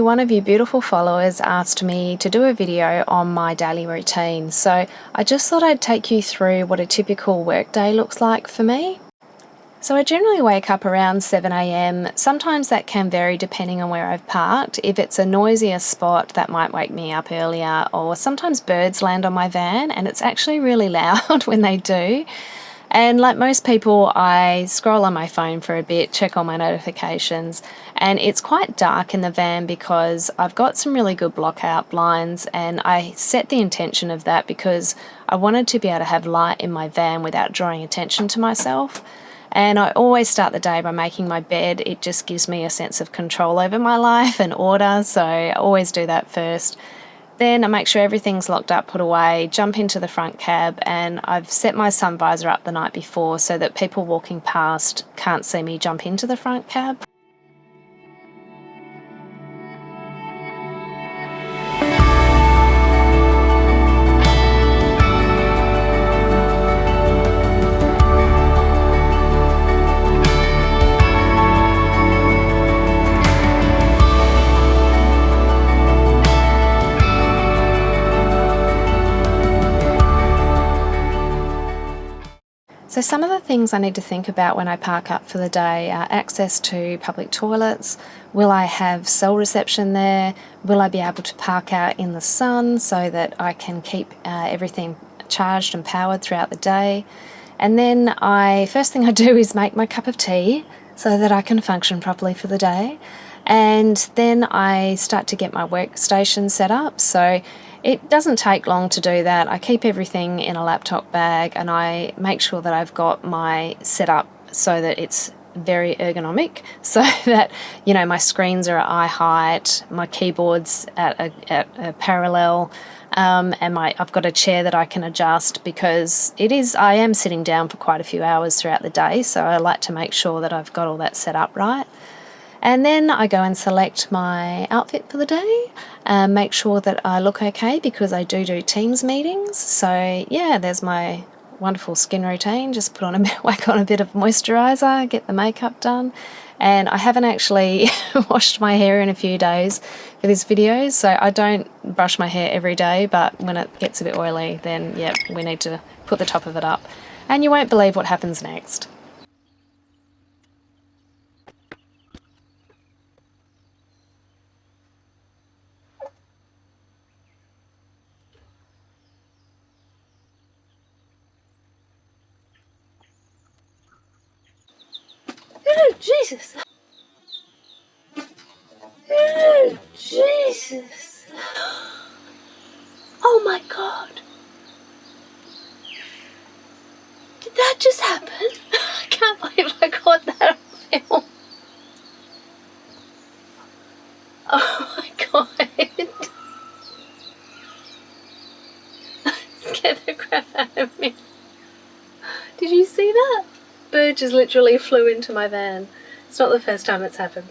one of you beautiful followers asked me to do a video on my daily routine, so I just thought I'd take you through what a typical workday looks like for me. So I generally wake up around 7 a.m. Sometimes that can vary depending on where I've parked. If it's a noisier spot, that might wake me up earlier, or sometimes birds land on my van and it's actually really loud when they do. And like most people, I scroll on my phone for a bit, check all my notifications, and it's quite dark in the van because I've got some really good blockout blinds, and I set the intention of that because I wanted to be able to have light in my van without drawing attention to myself. And I always start the day by making my bed. It just gives me a sense of control over my life and order, so I always do that first. Then I make sure everything's locked up, put away, jump into the front cab, and I've set my sun visor up the night before so that people walking past can't see me jump into the front cab. So some of the things I need to think about when I park up for the day are access to public toilets. Will I have cell reception there? Will I be able to park out in the sun so that I can keep everything charged and powered throughout the day? And then first thing I do is make my cup of tea so that I can function properly for the day. And then I start to get my workstation set up. So it doesn't take long to do that. I keep everything in a laptop bag and I make sure that I've got my setup so that it's very ergonomic, so that, you know, my screens are at eye height, my keyboard's at a parallel, and I've got a chair that I can adjust because I am sitting down for quite a few hours throughout the day, so I like to make sure that I've got all that set up right. And then I go and select my outfit for the day, make sure that I look okay because I do Teams meetings. So yeah, there's my wonderful skin routine. Just whack on a bit of moisturiser, get the makeup done. And I haven't actually washed my hair in a few days for this video, so I don't brush my hair every day, but when it gets a bit oily, then yeah, we need to put the top of it up. And you won't believe what happens next. Oh, Jesus! Oh, Jesus! Oh my God! Did that just happen? I can't believe I caught that on film. Oh my God! Scared the crap out of me. Did you see that? Bird just literally flew into my van. It's not the first time it's happened.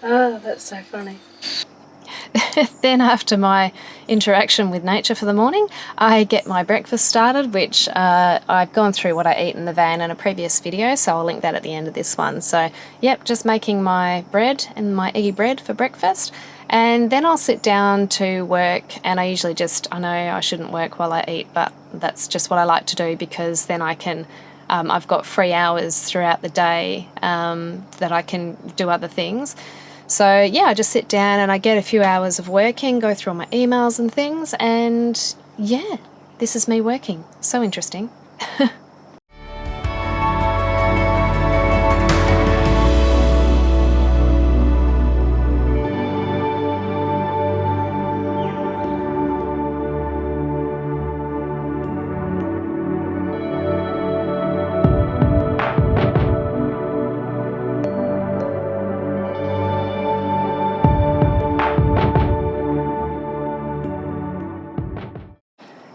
Oh, that's so funny. Then after my interaction with nature for the morning, I get my breakfast started, which I've gone through what I eat in the van in a previous video, so I'll link that at the end of this one. So yep, just making my bread and my eggy bread for breakfast. And then I'll sit down to work, and I usually I know I shouldn't work while I eat, but that's just what I like to do because then I can I've got free hours throughout the day that I can do other things. So yeah, I just sit down and I get a few hours of working, go through all my emails and things, and yeah, this is me working. So interesting.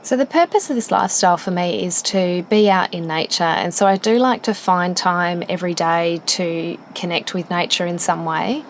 So the purpose of this lifestyle for me is to be out in nature, and so I do like to find time every day to connect with nature in some way.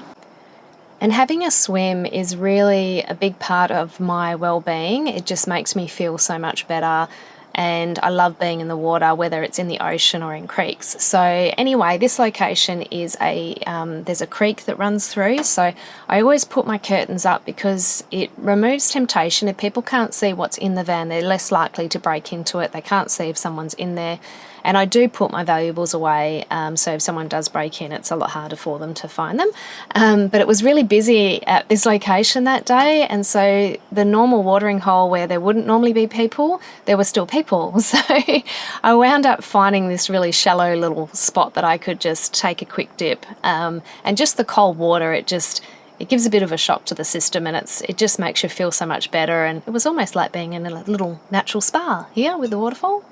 And having a swim is really a big part of my well-being. It just makes me feel so much better. and I love being in the water, whether it's in the ocean or in creeks. So anyway, this location is there's a creek that runs through, so I always put my curtains up because it removes temptation. If people can't see what's in the van, they're less likely to break into it. They can't see if someone's in there. And I do put my valuables away, so if someone does break in, it's a lot harder for them to find them. But it was really busy at this location that day, and so the normal watering hole where there wouldn't normally be people, there were still people. So I wound up finding this really shallow little spot that I could just take a quick dip. And just the cold water, it gives a bit of a shock to the system, and it just makes you feel so much better. And it was almost like being in a little natural spa here with the waterfall.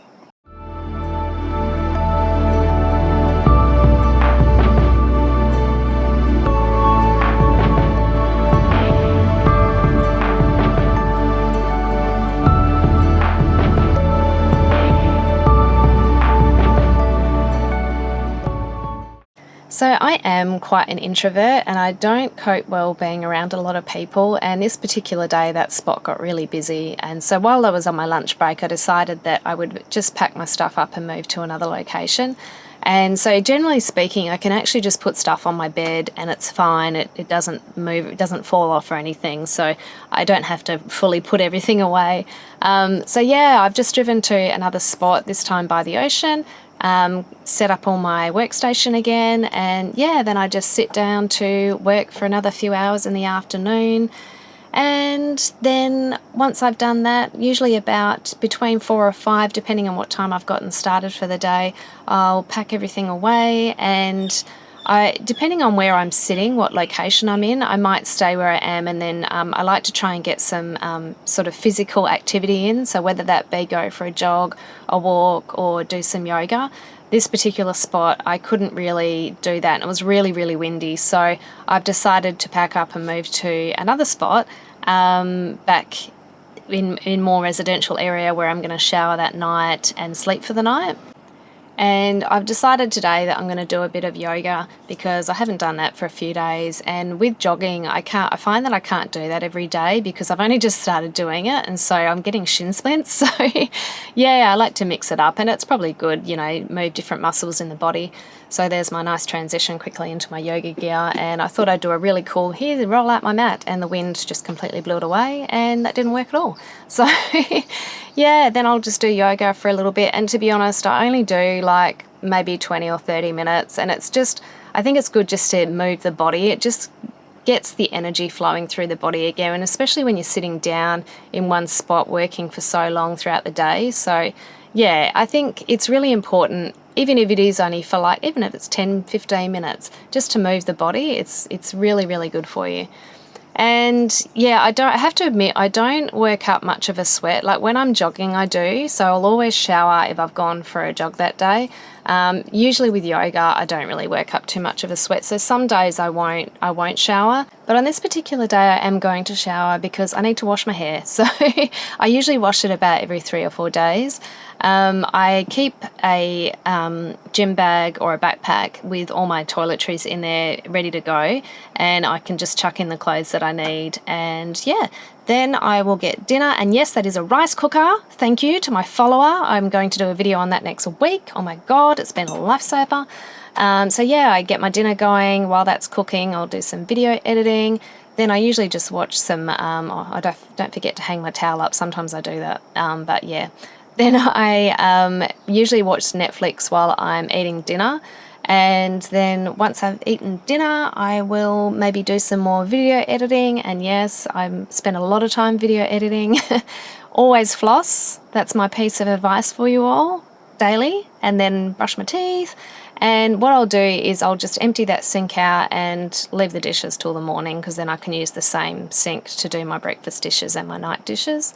So I am quite an introvert, and I don't cope well being around a lot of people, and this particular day that spot got really busy, and so while I was on my lunch break I decided that I would just pack my stuff up and move to another location. And so generally speaking, I can actually just put stuff on my bed and it's fine. It doesn't move, it doesn't fall off or anything, so I don't have to fully put everything away. So yeah, I've just driven to another spot, this time by the ocean. Set up all my workstation again, and yeah, then I just sit down to work for another few hours in the afternoon. And then once I've done that, usually about between 4 or 5, depending on what time I've gotten started for the day, I'll pack everything away, and depending on where I'm sitting, what location I'm in, I might stay where I am, and then I like to try and get some sort of physical activity in, so whether that be go for a jog, a walk, or do some yoga. This particular spot, I couldn't really do that, and it was really, really windy, so I've decided to pack up and move to another spot back in more residential area where I'm going to shower that night and sleep for the night. And I've decided today that I'm going to do a bit of yoga because I haven't done that for a few days. And with jogging, I find that I can't do that every day because I've only just started doing it, and so I'm getting shin splints. So yeah, I like to mix it up, and it's probably good, move different muscles in the body. So there's my nice transition quickly into my yoga gear, and I thought I'd do a really cool, here, roll out my mat, and the wind just completely blew it away, and that didn't work at all. So yeah, then I'll just do yoga for a little bit, and to be honest, I only do like maybe 20 or 30 minutes, and I think it's good just to move the body. It just gets the energy flowing through the body again, and especially when you're sitting down in one spot working for so long throughout the day. So yeah, I think it's really important, even if it is only for even if it's 10-15 minutes, just to move the body. It's really, really good for you. And yeah, I have to admit, I don't work up much of a sweat. Like when I'm jogging, I do, so I'll always shower if I've gone for a jog that day. Usually with yoga, I don't really work up too much of a sweat, so some days I won't shower. But on this particular day, I am going to shower because I need to wash my hair. So I usually wash it about every 3 or 4 days. I keep a gym bag or a backpack with all my toiletries in there ready to go, and I can just chuck in the clothes that I need. And yeah, then I will get dinner, and yes, that is a rice cooker. Thank you to my follower. I'm going to do a video on that next week. Oh my god, it's been a lifesaver. So yeah, I get my dinner going. While that's cooking, I'll do some video editing. Then I usually just watch some, I don't forget to hang my towel up. Sometimes I do that, but yeah. Then I usually watch Netflix while I'm eating dinner. And then once I've eaten dinner, I will maybe do some more video editing. And yes, I spend a lot of time video editing. Always floss. That's my piece of advice for you all, daily. And then brush my teeth. And what I'll do is I'll just empty that sink out and leave the dishes till the morning, because then I can use the same sink to do my breakfast dishes and my night dishes.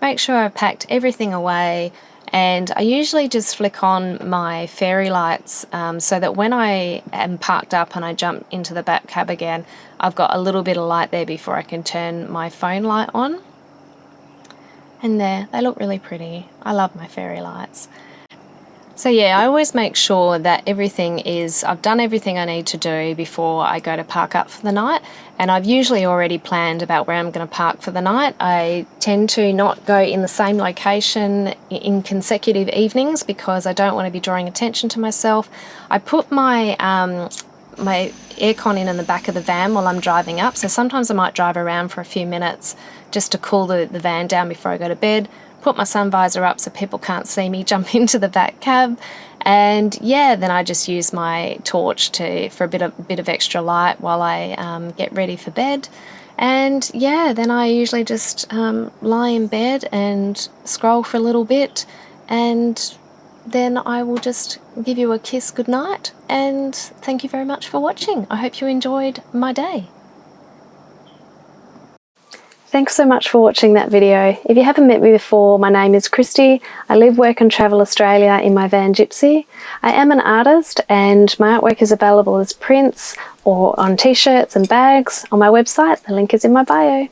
Make sure I've packed everything away, and I usually just flick on my fairy lights so that when I am parked up and I jump into the back cab again, I've got a little bit of light there before I can turn my phone light on. And there, they look really pretty. I love my fairy lights. So yeah, I always make sure that I've done everything I need to do before I go to park up for the night. and I've usually already planned about where I'm going to park for the night. I tend to not go in the same location in consecutive evenings because I don't want to be drawing attention to myself. I put my my aircon in the back of the van while I'm driving up, so sometimes I might drive around for a few minutes just to cool the van down before I go to bed, put my sun visor up so people can't see me jump into the back cab, and yeah, then I just use my torch for a bit of extra light while I get ready for bed. And yeah, then I usually just lie in bed and scroll for a little bit, and then I will just give you a kiss goodnight, and thank you very much for watching. I hope you enjoyed my day. Thanks so much for watching that video. If you haven't met me before, my name is Christy. I live, work and travel Australia in my van Gypsy. I am an artist and my artwork is available as prints or on t-shirts and bags on my website. The link is in my bio.